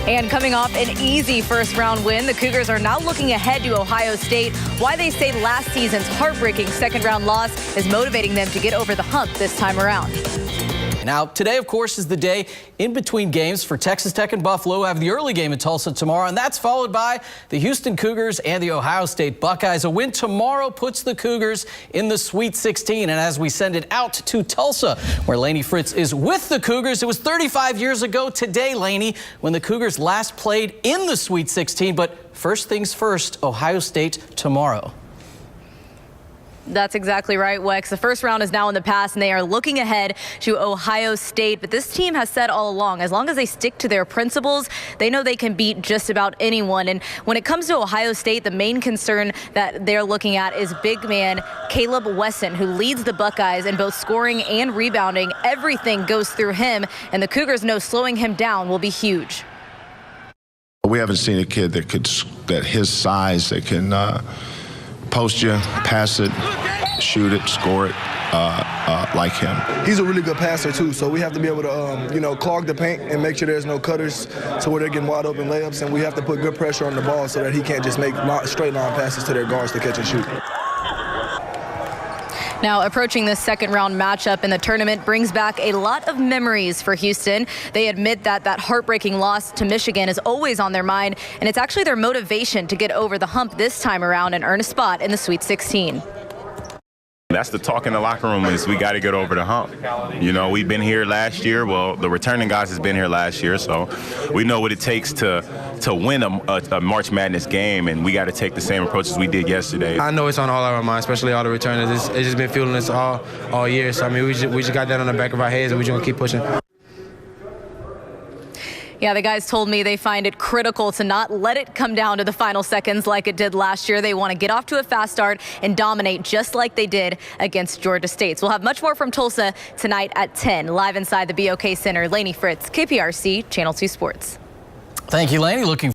And coming off an easy first-round win, the Cougars are now looking ahead to Ohio State. Why they say last season's heartbreaking second-round loss is motivating them to get over the hump this time around. Now, today, of course, is the day in between games for Texas Tech and Buffalo. We'll have the early game in Tulsa tomorrow, and that's followed by the Houston Cougars and the Ohio State Buckeyes. A win tomorrow puts the Cougars in the Sweet 16. And as we send it out to Tulsa, where Lainey Fritz is with the Cougars, it was 35 years ago today, Lainey, when the Cougars last played in the Sweet 16. But first things first, Ohio State tomorrow. That's exactly right, Wex. The first round is now in the past, and they are looking ahead to Ohio State. But this team has said all along, as long as they stick to their principles, they know they can beat just about anyone. And when it comes to Ohio State, the main concern that they're looking at is big man Caleb Wesson, who leads the Buckeyes in both scoring and rebounding. Everything goes through him, and the Cougars know slowing him down will be huge. We haven't seen a kid that his size that can post you, pass it, shoot it, score it like him. He's a really good passer too, so we have to be able to clog the paint and make sure there's no cutters to where they're getting wide open layups, and we have to put good pressure on the ball so that he can't just make straight line passes to their guards to catch and shoot. Now, approaching this second-round matchup in the tournament brings back a lot of memories for Houston. They admit that heartbreaking loss to Michigan is always on their mind, and it's actually their motivation to get over the hump this time around and earn a spot in the Sweet 16. That's the talk in the locker room is we got to get over the hump. You know, we've been here last year. Well, the returning guys has been here last year, so we know what it takes to win a March Madness game, and we got to take the same approach as we did yesterday. I know it's on all of our minds, especially all the returners. It's just been fueling us all year. So, I mean, we just got that on the back of our heads, and we're just going to keep pushing. Yeah, the guys told me they find it critical to not let it come down to the final seconds like it did last year. They want to get off to a fast start and dominate just like they did against Georgia State. So we'll have much more from Tulsa tonight at 10, live inside the BOK Center. Lainey Fritz, KPRC, Channel 2 Sports. Thank you, Lainey. Looking